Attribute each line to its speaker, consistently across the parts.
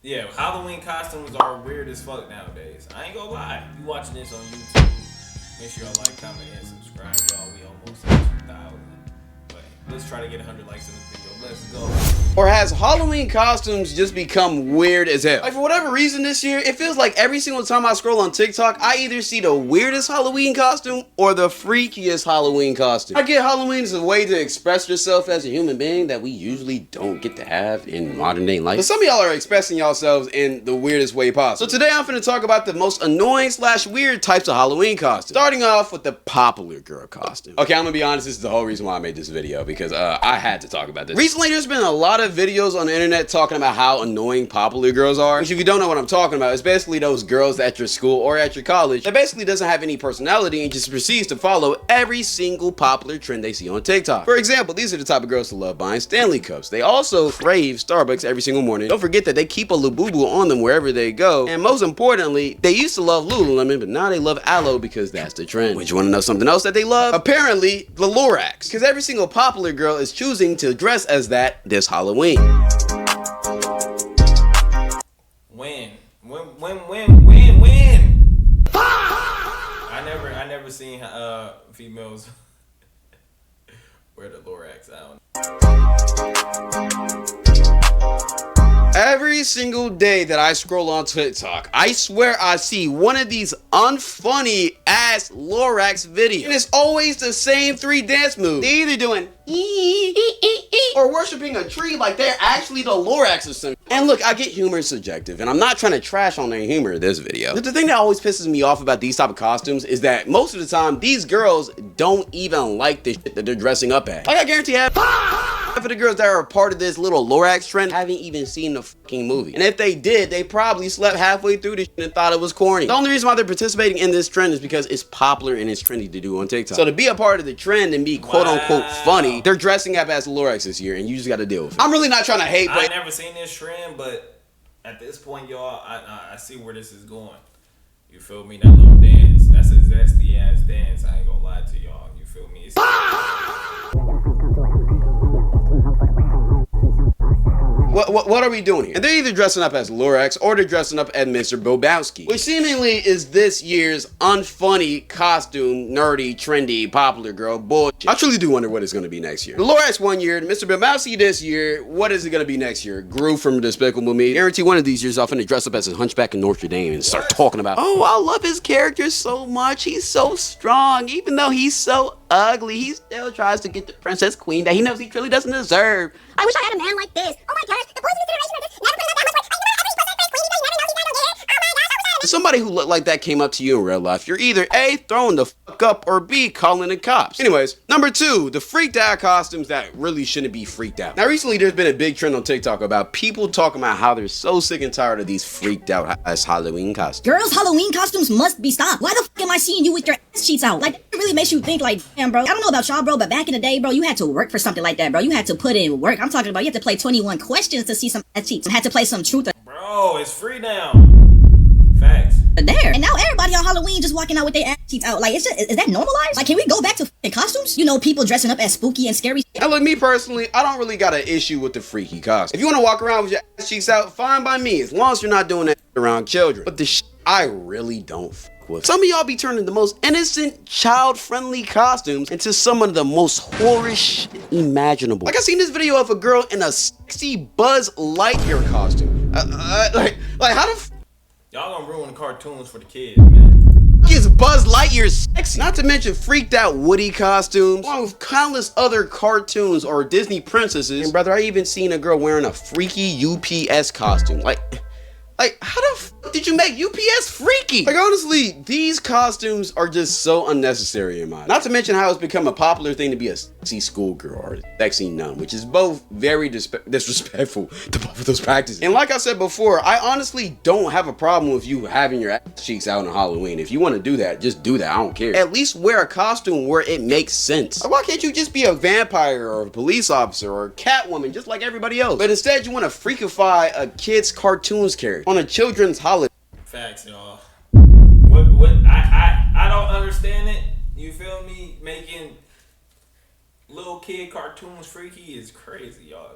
Speaker 1: Yeah, Halloween costumes are weird as fuck nowadays. I ain't gonna lie. You watching this on YouTube, make sure y'all like, comment, and subscribe, y'all. We almost at 2,000. But let's try to get 100 likes in this video. Let's go.
Speaker 2: Or has Halloween costumes just become weird as hell? Like, for whatever reason this year, it feels like every single time I scroll on TikTok, I either see the weirdest Halloween costume or the freakiest Halloween costume. I get Halloween is a way to express yourself as a human being that we usually don't get to have in modern day life. But some of y'all are expressing yourselves in the weirdest way possible. So today I'm finna talk about the most annoying / weird types of Halloween costumes. Starting off with the popular girl costume. Okay, I'm gonna be honest, this is the whole reason why I made this video, because I had to talk about this. Recently, there's been a lot of videos on the internet talking about how annoying popular girls are. Which, if you don't know what I'm talking about, it's basically those girls at your school or at your college that basically doesn't have any personality and just proceeds to follow every single popular trend they see on TikTok. For example, these are the type of girls who love buying Stanley cups. They also crave Starbucks every single morning. Don't forget that they keep a Labubu on them wherever they go. And most importantly, they used to love Lululemon, but now they love Aloe because that's the trend. Would you want to know something else that they love? Apparently, the Lorax. Because every single popular girl is choosing to dress as that this Halloween.
Speaker 1: When? I never seen females wear the Lorax.
Speaker 2: Every single day that I scroll on TikTok, I swear I see one of these unfunny ass Lorax videos. And it's always the same 3 dance moves. They're either doing or worshiping a tree like they're actually the Lorax or something. And look, I get humor is subjective, and I'm not trying to trash on their humor in this video. But the thing that always pisses me off about these type of costumes is that most of the time, these girls don't even like the shit that they're dressing up as. Like, I guarantee half of the girls that are a part of this little Lorax trend haven't even seen the fucking movie. And if they did, they probably slept halfway through this shit and thought it was corny. The only reason why they're participating in this trend is because it's popular and it's trendy to do on TikTok. So to be a part of the trend and be quote unquote funny, they're dressing up as Lorax this year, and you just gotta deal with it. I'm really not trying to hate, but
Speaker 1: I never seen this trend, but at this point, y'all, I see where this is going. You feel me? That little dance, that's a zesty ass dance. I ain't gonna lie to y'all. You feel me?
Speaker 2: What are we doing here? And they're either dressing up as Lorax or they're dressing up as Mr. Bobowski, which seemingly is this year's unfunny costume, nerdy, trendy, popular girl bullshit. I truly do wonder what it's gonna be next year. The Lorax one year, Mr. Bobowski this year. What is it gonna be next year? Gru from Despicable Me. Guarantee one of these years I'm finna dress up as a hunchback in Notre Dame and start talking about, oh, I love his character so much. He's so strong. Even though he's so ugly, he still tries to get the princess queen that he knows he truly doesn't deserve.
Speaker 3: I wish I had a man like this. Oh my gosh, the boys' generation are just never put that much work. Every specific queen, you never know he's not gonna get it. Oh my gosh, I wish I had a
Speaker 2: If somebody who looked like that came up to you in real life, you're either A, throwing the fuck up, or B, calling the cops. Anyways, number 2, the freaked out costumes that really shouldn't be freaked out. Now recently there's been a big trend on TikTok about people talking about how they're so sick and tired of these freaked out ass Halloween costumes.
Speaker 3: Girls' Halloween costumes must be stopped. Why the fuck am I seeing you with your ass cheeks out? Like, it really makes you think like, damn, bro. I don't know about y'all, bro, but back in the day, bro, you had to work for something like that, bro. You had to put in work. I'm talking about you had to play 21 questions to see some ass cheeks. You had to play some truth or
Speaker 1: Bro, it's free now. Facts.
Speaker 3: there. And now everybody on Halloween just walking out with their ass cheeks out. Like, is that normalized? Like, can we go back to f***ing costumes? You know, people dressing up as spooky and scary.
Speaker 2: Now look, me personally, I don't really got an issue with the freaky costume. If you want to walk around with your ass cheeks out, fine by me, as long as you're not doing that around children. But the shit I really don't f with. Some of y'all be turning the most innocent, child-friendly costumes into some of the most horror shit imaginable. Like, I seen this video of a girl in a sexy Buzz Lightyear costume. Like how the f
Speaker 1: Y'all gonna ruin cartoons for the kids, man.
Speaker 2: is Buzz Lightyear sexy? Not to mention freaked out Woody costumes, along with countless other cartoons or Disney princesses. And brother, I even seen a girl wearing a freaky UPS costume. Like, how the f did you make UPS freaky? Like, honestly, these costumes are just so unnecessary in my mind. Not to mention how it's become a popular thing to be a sexy schoolgirl or a sexy nun, which is both very disrespectful to both of those practices. And like I said before, I honestly don't have a problem with you having your ass cheeks out on Halloween. If you want to do that, just do that. I don't care. At least wear a costume where it makes sense. Like, why can't you just be a vampire or a police officer or a Catwoman just like everybody else? But instead, you want to freakify a kid's cartoons character on a children's holiday.
Speaker 1: Facts, y'all. What I don't understand it. You feel me? Making little kid cartoons freaky is crazy, y'all.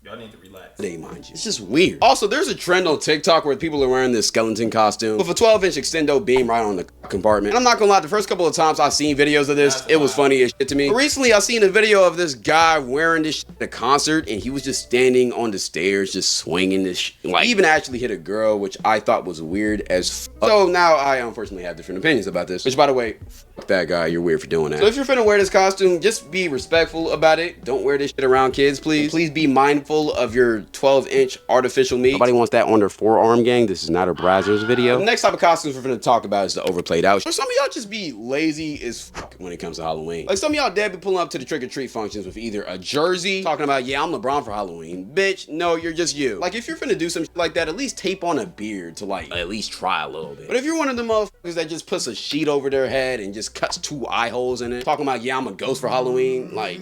Speaker 1: Y'all need to relax.
Speaker 2: They mind you. It's just weird. Also, there's a trend on TikTok where people are wearing this skeleton costume with a 12-inch extendo beam right on the compartment. And I'm not gonna lie, the first couple of times I've seen videos of this, it was funny as shit to me. But recently, I seen a video of this guy wearing this shit at a concert, and he was just standing on the stairs, just swinging this shit. Like, he even actually hit a girl, which I thought was weird as fuck. So now I unfortunately have different opinions about this. Which, by the way, fuck that guy. You're weird for doing that. So if you're finna wear this costume, just be respectful about it. Don't wear this shit around kids, please. Please be mindful of your 12-inch artificial meat. Nobody wants that on their forearm, gang. This is not a Brazzers video. The next type of costumes we're finna talk about is the overplayed out. Some of y'all just be lazy as fuck when it comes to Halloween. Like, some of y'all dead be pulling up to the trick-or-treat functions with either a jersey, talking about, yeah, I'm LeBron for Halloween. Bitch, no, you're just you. Like, if you're finna do some shit like that, at least tape on a beard to, like, at least try a little bit. But if you're one of the motherfuckers that just puts a sheet over their head and just cuts 2 eye holes in it, talking about, yeah, I'm a ghost for Halloween, like...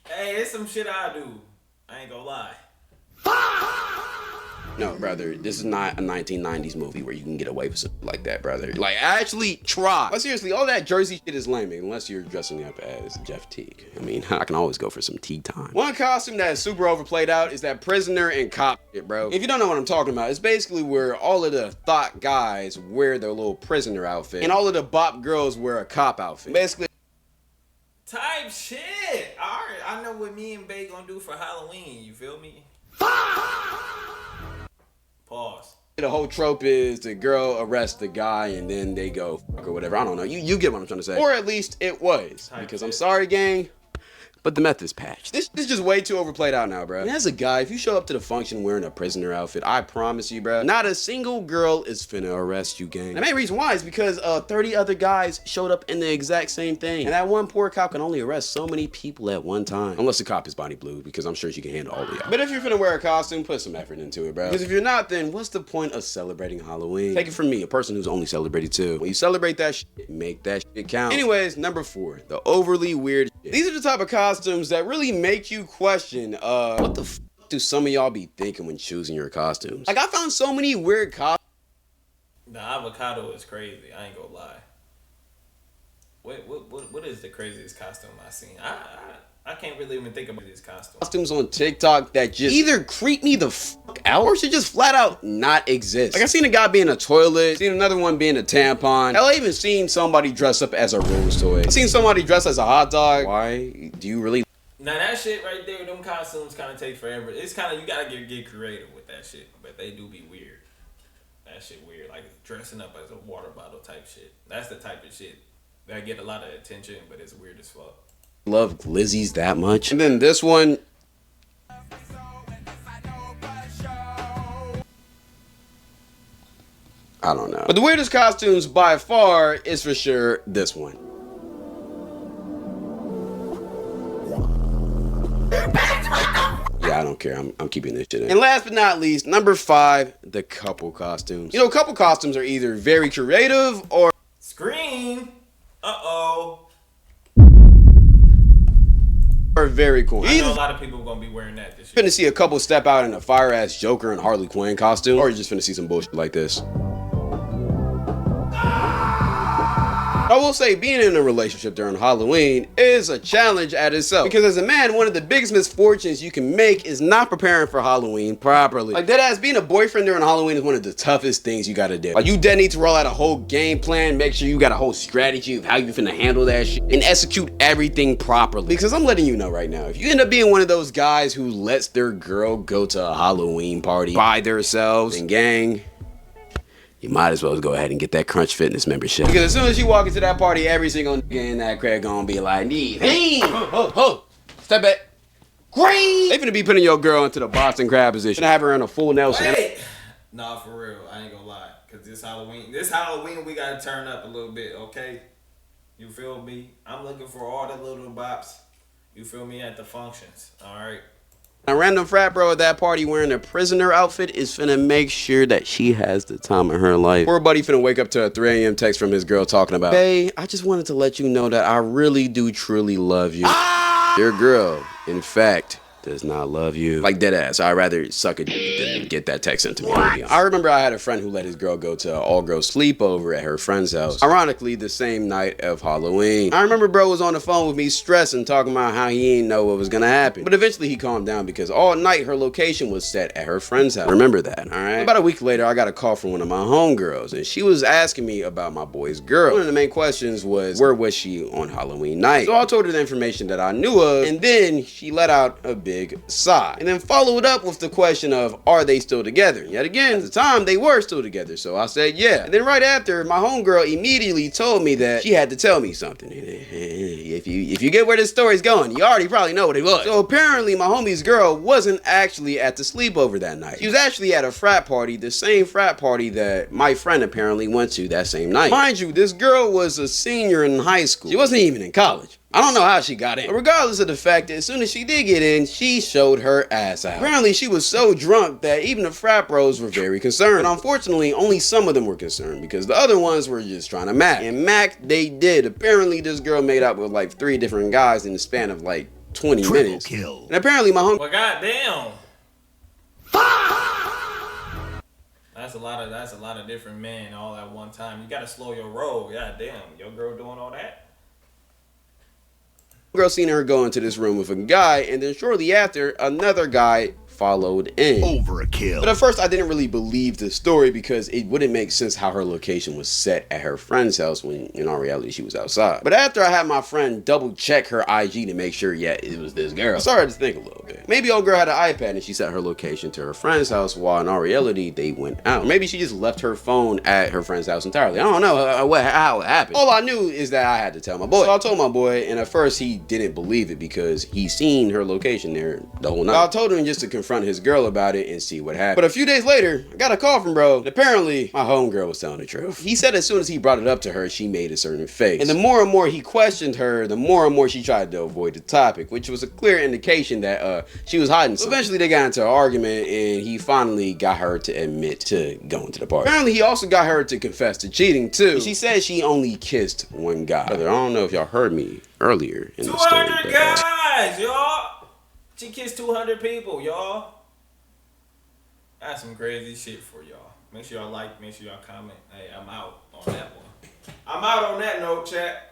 Speaker 1: Hey, it's some shit I do. I ain't gonna lie.
Speaker 2: No, brother, this is not a 1990s movie where you can get away with something like that, brother. Like, actually try. But seriously, all that Jersey shit is lame, unless you're dressing up as Jeff Teague. I mean, I can always go for some tea time. One costume that is super overplayed out is that prisoner and cop shit, bro. If you don't know what I'm talking about, it's basically where all of the thought guys wear their little prisoner outfit, and all of the bop girls wear a cop outfit. Basically,
Speaker 1: type shit. Alright, I know what me and Bay gonna do for Halloween, you feel me? Pause.
Speaker 2: The whole trope is the girl arrests the guy and then they go fuck or whatever. I don't know. You get what I'm trying to say. Or at least it was.
Speaker 1: Type
Speaker 2: because
Speaker 1: shit.
Speaker 2: I'm sorry, gang, but the meth is patched. This is just way too overplayed out now, bro. And as a guy, if you show up to the function wearing a prisoner outfit, I promise you, bro, not a single girl is finna arrest you, gang. The main reason why is because 30 other guys showed up in the exact same thing. And that one poor cop can only arrest so many people at one time. Unless the cop is Bonnie Blue, because I'm sure she can handle all of y'all. But if you're finna wear a costume, put some effort into it, bro. Because if you're not, then what's the point of celebrating Halloween? Take it from me, a person who's only celebrated 2. When you celebrate that shit, make that shit count. Anyways, number 4, the overly weird shit. These are the type of costumes that really make you question, what the fuck do some of y'all be thinking when choosing your costumes? Like, I found so many weird costumes.
Speaker 1: The avocado is crazy, I ain't gonna lie. What is the craziest costume I've seen? I can't really even think about these costumes
Speaker 2: On TikTok that just either creep me the fuck out or should just flat out not exist. Like, I seen a guy being a toilet, seen another one being a tampon. Hell, I even seen somebody dress up as a Rose toy. I seen somebody dress as a hot dog. Why do you really?
Speaker 1: Now that shit right there, them costumes kind of take forever. It's kind of, you gotta get creative with that shit, but they do be weird. That shit weird, like dressing up as a water bottle type shit. That's the type of shit that get a lot of attention, but it's weird as fuck.
Speaker 2: Love glizzies that much. And then this one. I don't know. But the weirdest costumes by far is for sure this one. Yeah, I don't care. I'm keeping this shit in. And last but not least, number 5, the couple costumes. You know, couple costumes are either very creative or
Speaker 1: Scream. Uh-oh.
Speaker 2: or very corny.
Speaker 1: I know a lot of people are gonna be wearing that this year.
Speaker 2: You're finna see a couple step out in a fire-ass Joker and Harley Quinn costume, or you're just finna see some bullshit like this. I will say, being in a relationship during Halloween is a challenge at itself. Because as a man, one of the biggest misfortunes you can make is not preparing for Halloween properly. Like, deadass, being a boyfriend during Halloween is one of the toughest things you gotta do. Like, you dead need to roll out a whole game plan, make sure you got a whole strategy of how you finna handle that shit, and execute everything properly. Because I'm letting you know right now, if you end up being one of those guys who lets their girl go to a Halloween party by themselves, then gang, you might as well go ahead and get that Crunch Fitness membership. Because as soon as you walk into that party, every single nigga in that crowd gonna be like, hey, step back. Great! They finna be putting your girl into the Boston crab position. Finna have her in a full Nelson.
Speaker 1: Wait. Nah, for real, I ain't gonna lie. Cause this Halloween we gotta turn up a little bit, okay? You feel me? I'm looking for all the little bops, you feel me, at the functions, alright?
Speaker 2: A random frat bro at that party wearing a prisoner outfit is finna make sure that she has the time of her life. Poor buddy finna wake up to a 3 a.m. text from his girl talking about, hey, I just wanted to let you know that I really do truly love you. Your girl, in fact, does not love you. Like dead ass. I'd rather suck a than get that text sent to me. I remember I had a friend who let his girl go to an all-girl sleepover at her friend's house. Ironically, the same night of Halloween. I remember bro was on the phone with me stressing, talking about how he didn't know what was gonna happen. But eventually he calmed down because all night her location was set at her friend's house. Remember that, alright? About a week later, I got a call from one of my homegirls, and she was asking me about my boy's girl. One of the main questions was, where was she on Halloween night? So I told her the information that I knew of, and then she let out a big sigh. And then followed up with the question of, are they still together? Yet again, at the time, they were still together, so I said yeah. And then right after, my homegirl immediately told me that she had to tell me something. If you get where this story's going, you already probably know what it was. So apparently, my homie's girl wasn't actually at the sleepover that night. She was actually at a frat party, the same frat party that my friend apparently went to that same night. Mind you, this girl was a senior in high school. She wasn't even in college. I don't know how she got in. But regardless of the fact that as soon as she did get in, she showed her ass out. Apparently, she was so drunk that even the frat bros were very concerned. And unfortunately, only some of them were concerned because the other ones were just trying to mac. And mac they did. Apparently, this girl made out with like 3 different guys in the span of like 20 minutes. Kill. And apparently, my home.
Speaker 1: Well, goddamn. That's a lot of different men all at one time. You gotta slow your roll. Goddamn, your girl doing all that.
Speaker 2: Girl seen her go into this room with a guy, and then shortly after, another guy followed in. Overkill. But at first, I didn't really believe the story because it wouldn't make sense how her location was set at her friend's house when, in all reality, she was outside. But after I had my friend double check her IG to make sure, yeah, it was this girl, I started to think a little bit. Maybe old girl had an iPad and she set her location to her friend's house while in all reality, they went out. Or maybe she just left her phone at her friend's house entirely. I don't know how it happened. All I knew is that I had to tell my boy. So I told my boy, and at first he didn't believe it because he seen her location there the whole night. I told him just to confront his girl about it and see what happened. But a few days later, I got a call from bro, and apparently my homegirl was telling the truth. He said as soon as he brought it up to her, she made a certain face. And the more and more he questioned her, the more and more she tried to avoid the topic, which was a clear indication that she was hiding something. So eventually they got into an argument, and he finally got her to admit to going to the party. Apparently he also got her to confess to cheating too. She said she only kissed one guy. Brother, I don't know if y'all heard me earlier in the story.
Speaker 1: 200 guys, y'all. She kissed 200 people, y'all. That's some crazy shit for y'all. Make sure y'all like, make sure y'all comment. Hey, I'm out on that one. I'm out on that note, chat.